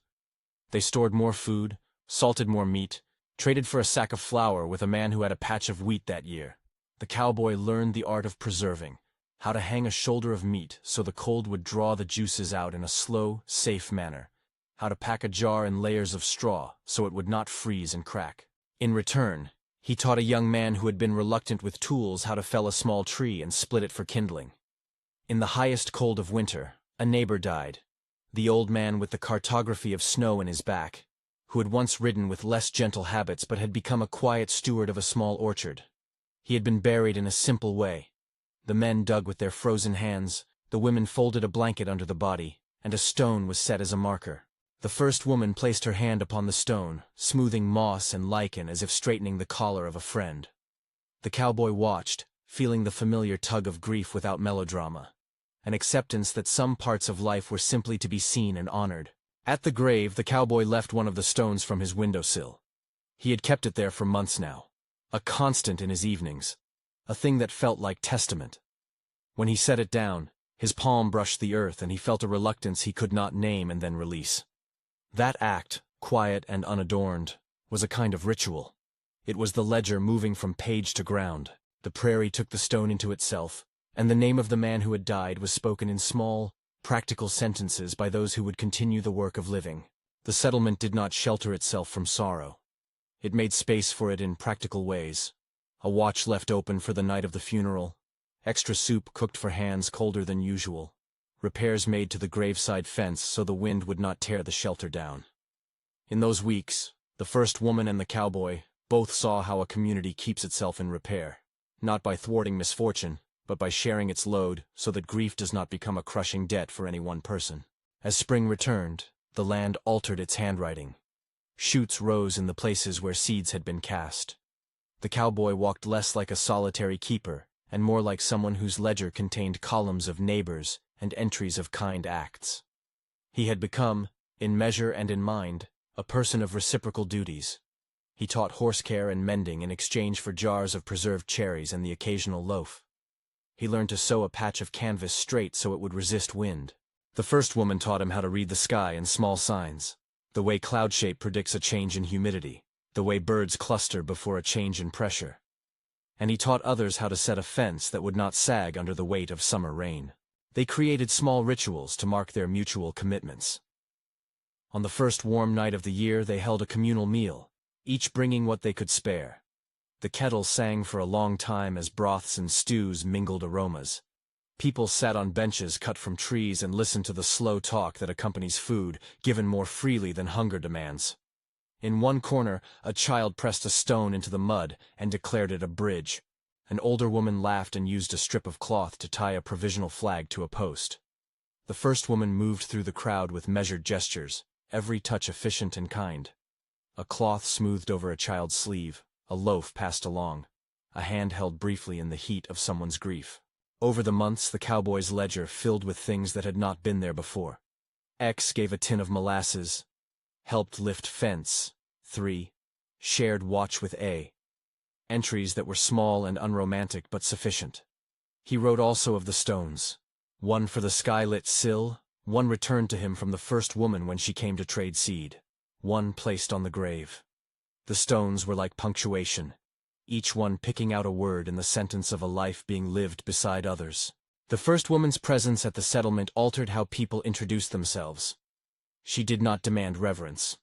They stored more food, salted more meat, traded for a sack of flour with a man who had a patch of wheat that year. The cowboy learned the art of preserving, how to hang a shoulder of meat so the cold would draw the juices out in a slow, safe manner, how to pack a jar in layers of straw so it would not freeze and crack. In return, he taught a young man who had been reluctant with tools how to fell a small tree and split it for kindling. In the highest cold of winter, a neighbor died, the old man with the cartography of snow in his back, who had once ridden with less gentle habits but had become a quiet steward of a small orchard. He had been buried in a simple way. The men dug with their frozen hands, the women folded a blanket under the body, and a stone was set as a marker. The first woman placed her hand upon the stone, smoothing moss and lichen as if straightening the collar of a friend. The cowboy watched, feeling the familiar tug of grief without melodrama, an acceptance that some parts of life were simply to be seen and honored. At the grave, the cowboy left one of the stones from his windowsill. He had kept it there for months now, a constant in his evenings, a thing that felt like testament. When he set it down, his palm brushed the earth and he felt a reluctance he could not name and then release. That act, quiet and unadorned, was a kind of ritual. It was the ledger moving from page to ground. The prairie took the stone into itself, and the name of the man who had died was spoken in small, practical sentences by those who would continue the work of living. The settlement did not shelter itself from sorrow. It made space for it in practical ways. A watch left open for the night of the funeral, extra soup cooked for hands colder than usual, repairs made to the graveside fence so the wind would not tear the shelter down. In those weeks, the first woman and the cowboy both saw how a community keeps itself in repair, not by thwarting misfortune, but by sharing its load so that grief does not become a crushing debt for any one person. As spring returned, the land altered its handwriting. Shoots rose in the places where seeds had been cast. The cowboy walked less like a solitary keeper and more like someone whose ledger contained columns of neighbors and entries of kind acts. He had become, in measure and in mind, a person of reciprocal duties. He taught horse care and mending in exchange for jars of preserved cherries and the occasional loaf. He learned to sew a patch of canvas straight so it would resist wind. The first woman taught him how to read the sky and small signs, the way cloud shape predicts a change in humidity, the way birds cluster before a change in pressure. And he taught others how to set a fence that would not sag under the weight of summer rain. They created small rituals to mark their mutual commitments. On the first warm night of the year, they held a communal meal, each bringing what they could spare. The kettle sang for a long time as broths and stews mingled aromas. People sat on benches cut from trees and listened to the slow talk that accompanies food, given more freely than hunger demands. In one corner, a child pressed a stone into the mud and declared it a bridge. An older woman laughed and used a strip of cloth to tie a provisional flag to a post. The first woman moved through the crowd with measured gestures, every touch efficient and kind. A cloth smoothed over a child's sleeve, a loaf passed along, a hand held briefly in the heat of someone's grief. Over the months, the cowboy's ledger filled with things that had not been there before. X gave a tin of molasses, helped lift fence. 3. Shared watch with A. Entries that were small and unromantic but sufficient. He wrote also of the stones. One for the sky-lit sill, one returned to him from the first woman when she came to trade seed, one placed on the grave. The stones were like punctuation, each one picking out a word in the sentence of a life being lived beside others. The first woman's presence at the settlement altered how people introduced themselves. She did not demand reverence.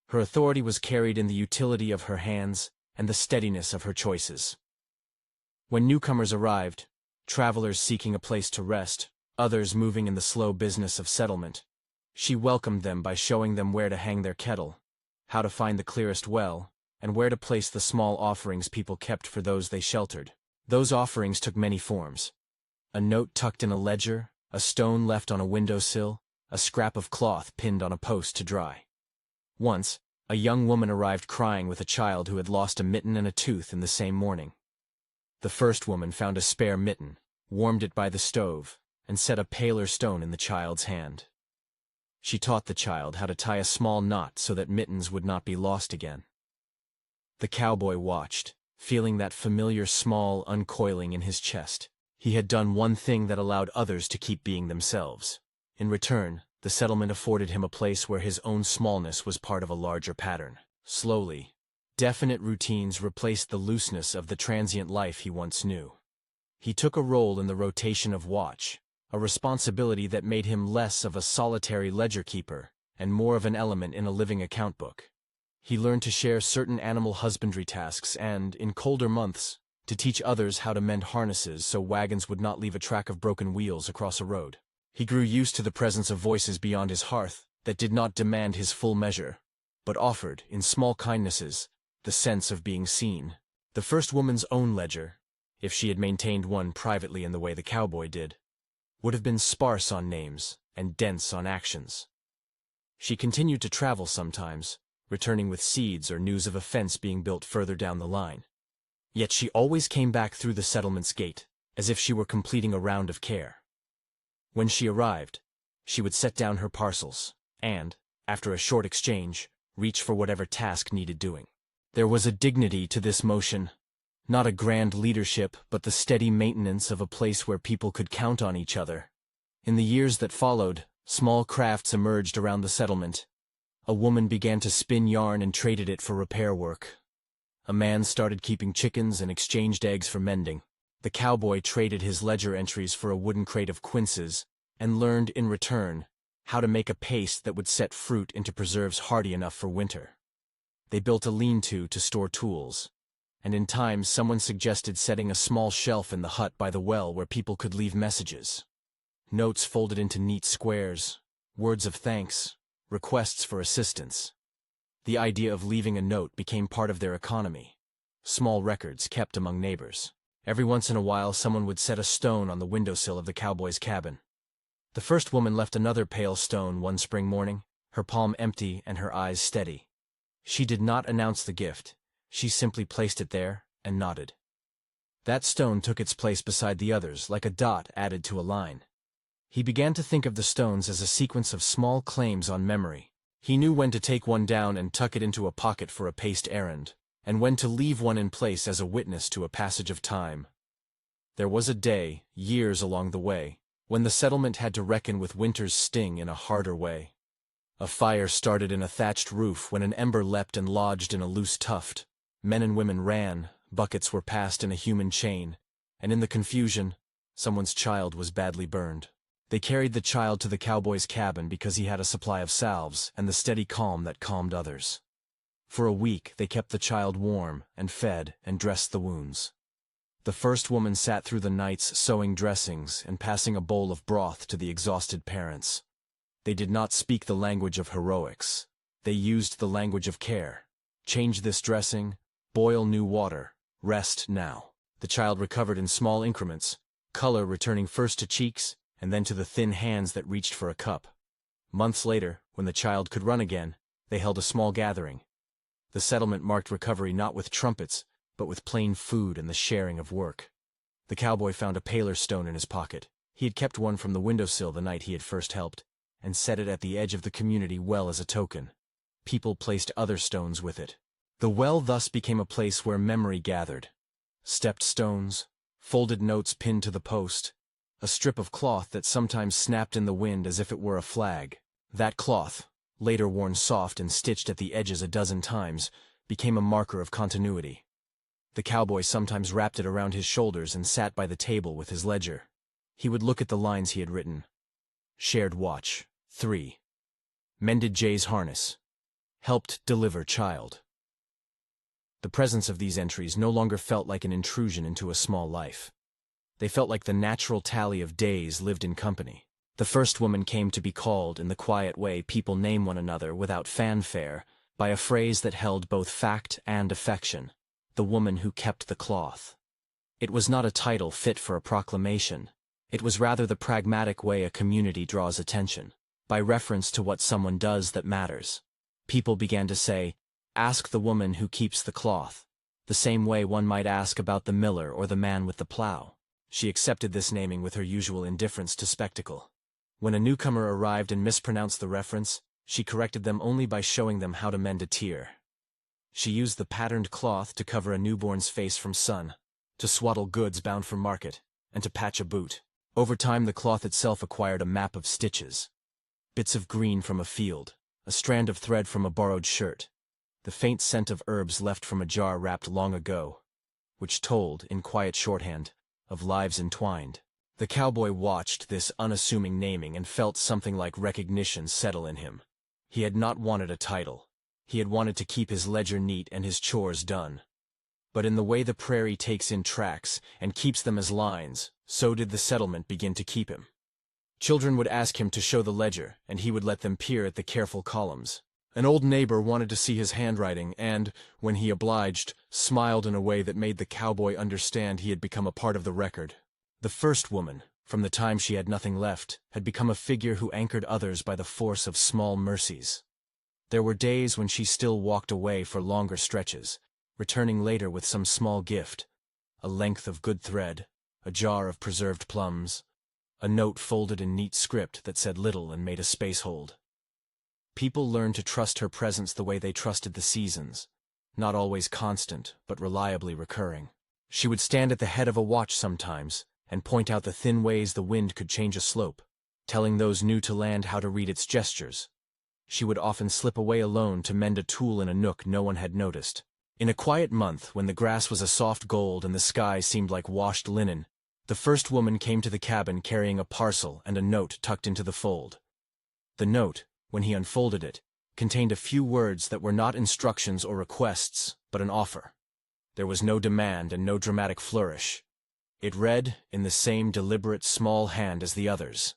Her authority was carried in the utility of her hands and the steadiness of her choices. When newcomers arrived, travelers seeking a place to rest, others moving in the slow business of settlement, she welcomed them by showing them where to hang their kettle, how to find the clearest well, and where to place the small offerings people kept for those they sheltered. Those offerings took many forms. A note tucked in a ledger, a stone left on a windowsill, a scrap of cloth pinned on a post to dry. Once, a young woman arrived crying with a child who had lost a mitten and a tooth in the same morning. The first woman found a spare mitten, warmed it by the stove, and set a paler stone in the child's hand. She taught the child how to tie a small knot so that mittens would not be lost again. The cowboy watched, feeling that familiar small uncoiling in his chest. He had done one thing that allowed others to keep being themselves. In return, the settlement afforded him a place where his own smallness was part of a larger pattern. Slowly, definite routines replaced the looseness of the transient life he once knew. He took a role in the rotation of watch, a responsibility that made him less of a solitary ledger keeper and more of an element in a living account book. He learned to share certain animal husbandry tasks and, in colder months, to teach others how to mend harnesses so wagons would not leave a track of broken wheels across a road. He grew used to the presence of voices beyond his hearth that did not demand his full measure, but offered, in small kindnesses, the sense of being seen. The first woman's own ledger, if she had maintained one privately in the way the cowboy did, would have been sparse on names and dense on actions. She continued to travel sometimes, returning with seeds or news of a fence being built further down the line. Yet she always came back through the settlement's gate, as if she were completing a round of care. When she arrived, she would set down her parcels, and, after a short exchange, reach for whatever task needed doing. There was a dignity to this motion, not a grand leadership, but the steady maintenance of a place where people could count on each other. In the years that followed, small crafts emerged around the settlement. A woman began to spin yarn and traded it for repair work. A man started keeping chickens and exchanged eggs for mending. The cowboy traded his ledger entries for a wooden crate of quinces and learned, in return, how to make a paste that would set fruit into preserves hardy enough for winter. They built a lean-to to store tools, and in time someone suggested setting a small shelf in the hut by the well where people could leave messages. Notes folded into neat squares, words of thanks, requests for assistance. The idea of leaving a note became part of their economy. Small records kept among neighbors. Every once in a while someone would set a stone on the windowsill of the cowboy's cabin. The first woman left another pale stone one spring morning, her palm empty and her eyes steady. She did not announce the gift. She simply placed it there and nodded. That stone took its place beside the others, like a dot added to a line. He began to think of the stones as a sequence of small claims on memory. He knew when to take one down and tuck it into a pocket for a paced errand, and when to leave one in place as a witness to a passage of time. There was a day, years along the way, when the settlement had to reckon with winter's sting in a harder way. A fire started in a thatched roof when an ember leapt and lodged in a loose tuft. Men and women ran, buckets were passed in a human chain, and in the confusion, someone's child was badly burned. They carried the child to the cowboy's cabin because he had a supply of salves and the steady calm that calmed others. For a week they kept the child warm and fed and dressed the wounds. The first woman sat through the nights sewing dressings and passing a bowl of broth to the exhausted parents. They did not speak the language of heroics. They used the language of care. Change this dressing, boil new water, rest now. The child recovered in small increments, color returning first to cheeks and then to the thin hands that reached for a cup. Months later, when the child could run again, they held a small gathering. The settlement marked recovery not with trumpets, but with plain food and the sharing of work. The cowboy found a paler stone in his pocket. He had kept one from the windowsill the night he had first helped, and set it at the edge of the community well as a token. People placed other stones with it. The well thus became a place where memory gathered. Stepped stones, folded notes pinned to the post, a strip of cloth that sometimes snapped in the wind as if it were a flag. That cloth, later worn soft and stitched at the edges a dozen times, became a marker of continuity. The cowboy sometimes wrapped it around his shoulders and sat by the table with his ledger. He would look at the lines he had written. Shared watch, 3. Mended Jay's harness. Helped deliver child. The presence of these entries no longer felt like an intrusion into a small life. They felt like the natural tally of days lived in company. The first woman came to be called in the quiet way people name one another without fanfare, by a phrase that held both fact and affection: the woman who kept the cloth. It was not a title fit for a proclamation. It was rather the pragmatic way a community draws attention, by reference to what someone does that matters. People began to say, "Ask the woman who keeps the cloth," the same way one might ask about the miller or the man with the plow. She accepted this naming with her usual indifference to spectacle. When a newcomer arrived and mispronounced the reference, she corrected them only by showing them how to mend a tear. She used the patterned cloth to cover a newborn's face from sun, to swaddle goods bound for market, and to patch a boot. Over time the cloth itself acquired a map of stitches. Bits of green from a field, a strand of thread from a borrowed shirt, the faint scent of herbs left from a jar wrapped long ago, which told, in quiet shorthand, of lives entwined. The cowboy watched this unassuming naming and felt something like recognition settle in him. He had not wanted a title. He had wanted to keep his ledger neat and his chores done. But in the way the prairie takes in tracks and keeps them as lines, so did the settlement begin to keep him. Children would ask him to show the ledger, and he would let them peer at the careful columns. An old neighbor wanted to see his handwriting and, when he obliged, smiled in a way that made the cowboy understand he had become a part of the record. The first woman, from the time she had nothing left, had become a figure who anchored others by the force of small mercies. There were days when she still walked away for longer stretches, returning later with some small gift, a length of good thread, a jar of preserved plums, a note folded in neat script that said little and made a space hold. People learned to trust her presence the way they trusted the seasons, not always constant, but reliably recurring. She would stand at the head of a watch sometimes, and point out the thin ways the wind could change a slope, telling those new to land how to read its gestures. She would often slip away alone to mend a tool in a nook no one had noticed. In a quiet month, when the grass was a soft gold and the sky seemed like washed linen, the first woman came to the cabin carrying a parcel and a note tucked into the fold. The note, when he unfolded it, contained a few words that were not instructions or requests, but an offer. There was no demand and no dramatic flourish. It read, in the same deliberate small hand as the others,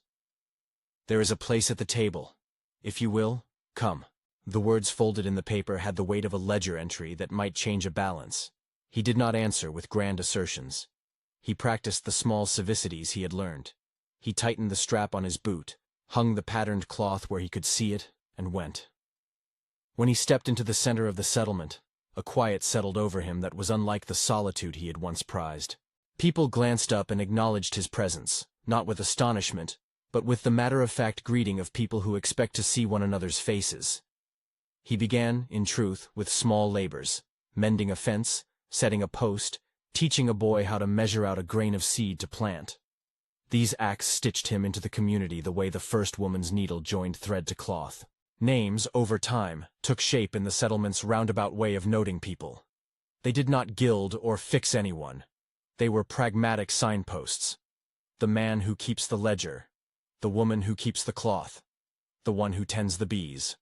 "There is a place at the table. If you will, come." The words folded in the paper had the weight of a ledger entry that might change a balance. He did not answer with grand assertions. He practiced the small civicities he had learned. He tightened the strap on his boot, hung the patterned cloth where he could see it, and went. When he stepped into the center of the settlement, a quiet settled over him that was unlike the solitude he had once prized. People glanced up and acknowledged his presence, not with astonishment, but with the matter-of-fact greeting of people who expect to see one another's faces. He began, in truth, with small labors, mending a fence, setting a post, teaching a boy how to measure out a grain of seed to plant. These acts stitched him into the community the way the first woman's needle joined thread to cloth. Names, over time, took shape in the settlement's roundabout way of noting people. They did not gild or fix anyone. They were pragmatic signposts. The man who keeps the ledger, the woman who keeps the cloth, the one who tends the bees.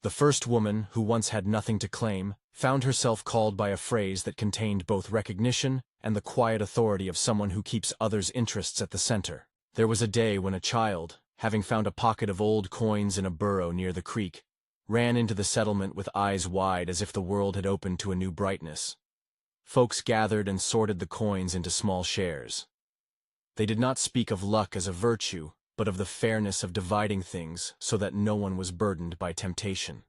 The first woman, who once had nothing to claim, found herself called by a phrase that contained both recognition and the quiet authority of someone who keeps others' interests at the center. There was a day when a child, having found a pocket of old coins in a burrow near the creek, ran into the settlement with eyes wide as if the world had opened to a new brightness. Folks gathered and sorted the coins into small shares. They did not speak of luck as a virtue, but of the fairness of dividing things so that no one was burdened by temptation.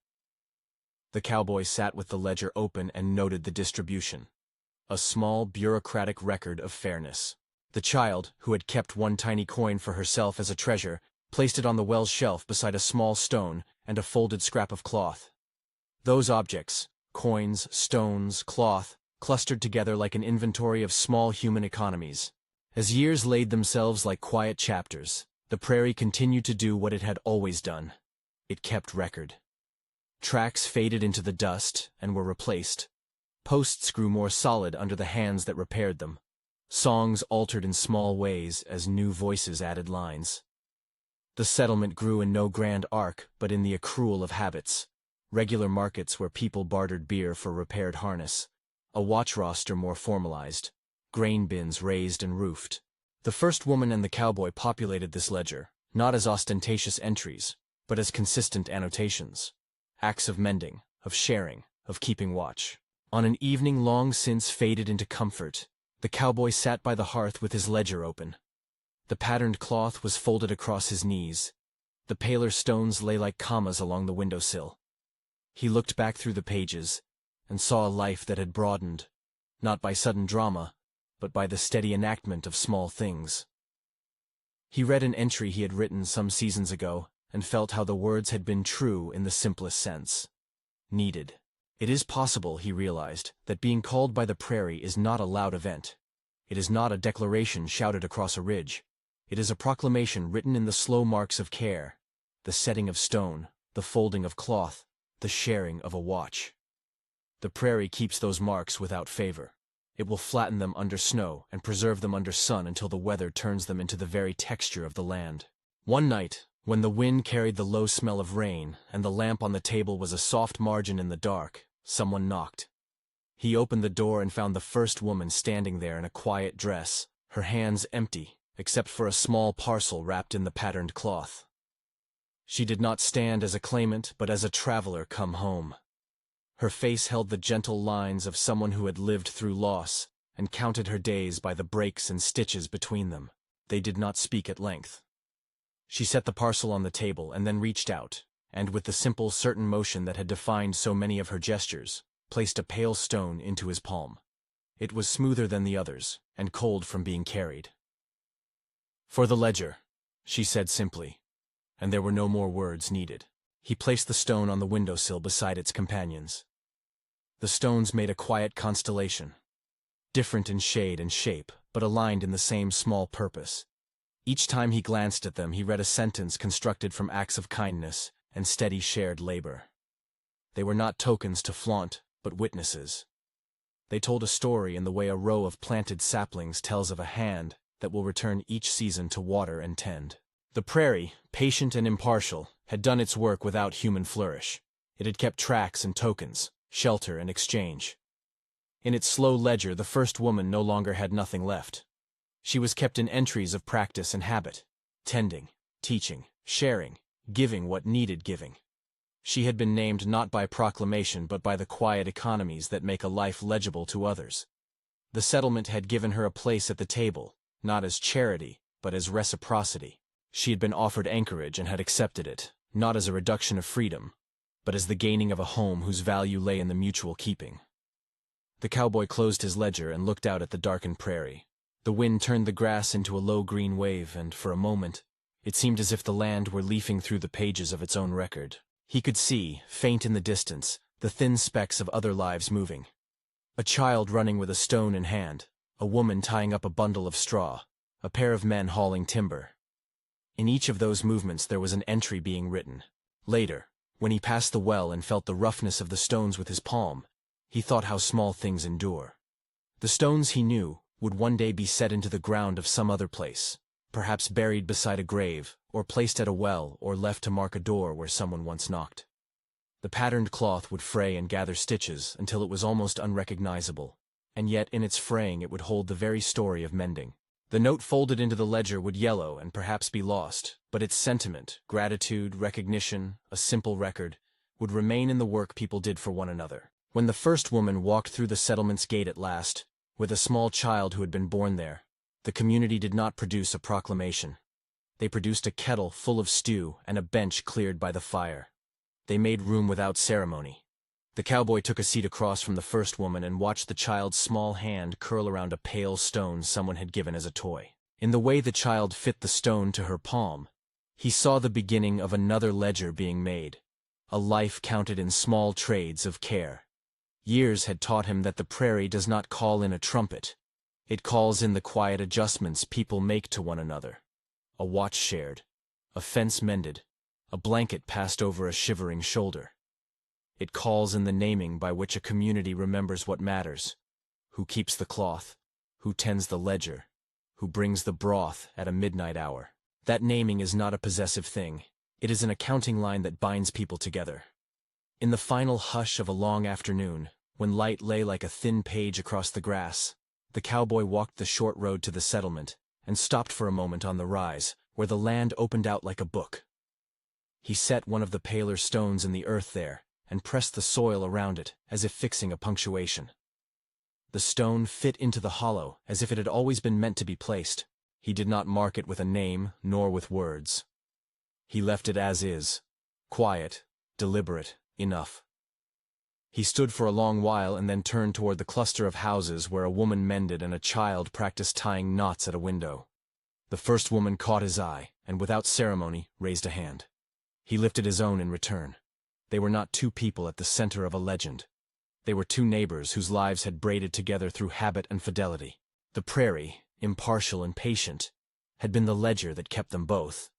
The cowboy sat with the ledger open and noted the distribution. A small, bureaucratic record of fairness. The child, who had kept one tiny coin for herself as a treasure, placed it on the well's shelf beside a small stone and a folded scrap of cloth. Those objects, coins, stones, cloth, clustered together like an inventory of small human economies. As years laid themselves like quiet chapters, the prairie continued to do what it had always done. It kept record. Tracks faded into the dust and were replaced. Posts grew more solid under the hands that repaired them. Songs altered in small ways as new voices added lines. The settlement grew in no grand arc, but in the accrual of habits. Regular markets where people bartered beer for repaired harness. A watch roster more formalized. Grain bins raised and roofed. The first woman and the cowboy populated this ledger, not as ostentatious entries, but as consistent annotations. Acts of mending, of sharing, of keeping watch. On an evening long since faded into comfort, the cowboy sat by the hearth with his ledger open. The patterned cloth was folded across his knees. The paler stones lay like commas along the windowsill. He looked back through the pages and saw a life that had broadened, not by sudden drama, but by the steady enactment of small things. He read an entry he had written some seasons ago and felt how the words had been true in the simplest sense. Needed. It is possible, he realized, that being called by the prairie is not a loud event. It is not a declaration shouted across a ridge. It is a proclamation written in the slow marks of care, the setting of stone, the folding of cloth, the sharing of a watch. The prairie keeps those marks without favor. It will flatten them under snow and preserve them under sun until the weather turns them into the very texture of the land. One night, when the wind carried the low smell of rain and the lamp on the table was a soft margin in the dark, someone knocked. He opened the door and found the first woman standing there in a quiet dress, her hands empty, except for a small parcel wrapped in the patterned cloth. She did not stand as a claimant, but as a traveler come home. Her face held the gentle lines of someone who had lived through loss and counted her days by the breaks and stitches between them. They did not speak at length. She set the parcel on the table and then reached out, and with the simple, certain motion that had defined so many of her gestures, placed a pale stone into his palm. It was smoother than the others, and cold from being carried. "For the ledger," she said simply, and there were no more words needed. He placed the stone on the windowsill beside its companions. The stones made a quiet constellation, different in shade and shape, but aligned in the same small purpose. Each time he glanced at them, he read a sentence constructed from acts of kindness and steady shared labor. They were not tokens to flaunt, but witnesses. They told a story in the way a row of planted saplings tells of a hand that will return each season to water and tend. The prairie, patient and impartial, had done its work without human flourish. It had kept tracks and tokens, shelter and exchange. In its slow ledger, the first woman no longer had nothing left. She was kept in entries of practice and habit, tending, teaching, sharing, giving what needed giving. She had been named not by proclamation but by the quiet economies that make a life legible to others. The settlement had given her a place at the table, not as charity, but as reciprocity. She had been offered anchorage and had accepted it, not as a reduction of freedom, but as the gaining of a home whose value lay in the mutual keeping. The cowboy closed his ledger and looked out at the darkened prairie. The wind turned the grass into a low green wave, and for a moment, it seemed as if the land were leafing through the pages of its own record. He could see, faint in the distance, the thin specks of other lives moving. A child running with a stone in hand, a woman tying up a bundle of straw, a pair of men hauling timber. In each of those movements there was an entry being written. Later, when he passed the well and felt the roughness of the stones with his palm, he thought how small things endure. The stones, he knew, would one day be set into the ground of some other place, perhaps buried beside a grave, or placed at a well, or left to mark a door where someone once knocked. The patterned cloth would fray and gather stitches until it was almost unrecognizable, and yet in its fraying it would hold the very story of mending. The note folded into the ledger would yellow and perhaps be lost, but its sentiment, gratitude, recognition, a simple record, would remain in the work people did for one another. When the first woman walked through the settlement's gate at last, with a small child who had been born there, the community did not produce a proclamation. They produced a kettle full of stew and a bench cleared by the fire. They made room without ceremony. The cowboy took a seat across from the first woman and watched the child's small hand curl around a pale stone someone had given as a toy. In the way the child fit the stone to her palm, he saw the beginning of another ledger being made, a life counted in small trades of care. Years had taught him that the prairie does not call in a trumpet. It calls in the quiet adjustments people make to one another. A watch shared, a fence mended, a blanket passed over a shivering shoulder. It calls in the naming by which a community remembers what matters: who keeps the cloth, who tends the ledger, who brings the broth at a midnight hour. That naming is not a possessive thing. It is an accounting line that binds people together. In the final hush of a long afternoon, when light lay like a thin page across the grass, the cowboy walked the short road to the settlement and stopped for a moment on the rise, where the land opened out like a book. He set one of the paler stones in the earth there and pressed the soil around it as if fixing a punctuation. The stone fit into the hollow as if it had always been meant to be placed. He did not mark it with a name nor with words. He left it as is, quiet, deliberate, enough. He stood for a long while and then turned toward the cluster of houses where a woman mended and a child practiced tying knots at a window. The first woman caught his eye and, without ceremony, raised a hand. He lifted his own in return. They were not two people at the center of a legend. They were two neighbors whose lives had braided together through habit and fidelity. The prairie, impartial and patient, had been the ledger that kept them both.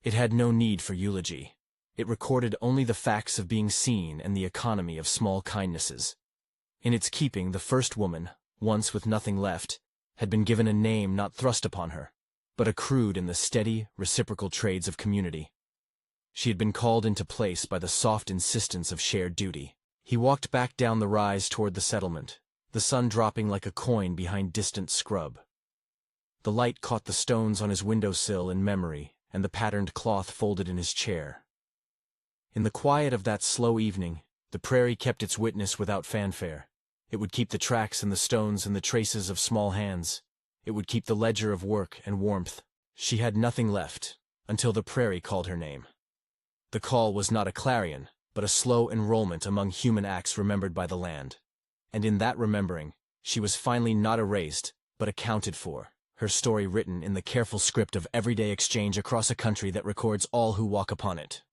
It had no need for eulogy. It recorded only the facts of being seen and the economy of small kindnesses. In its keeping, the first woman, once with nothing left, had been given a name not thrust upon her, but accrued in the steady, reciprocal trades of community. She had been called into place by the soft insistence of shared duty. He walked back down the rise toward the settlement, the sun dropping like a coin behind distant scrub. The light caught the stones on his windowsill in memory, and the patterned cloth folded in his chair. In the quiet of that slow evening, the prairie kept its witness without fanfare. It would keep the tracks in the stones and the traces of small hands. It would keep the ledger of work and warmth. She had nothing left, until the prairie called her name. The call was not a clarion, but a slow enrollment among human acts remembered by the land. And in that remembering, she was finally not erased, but accounted for, her story written in the careful script of everyday exchange across a country that records all who walk upon it.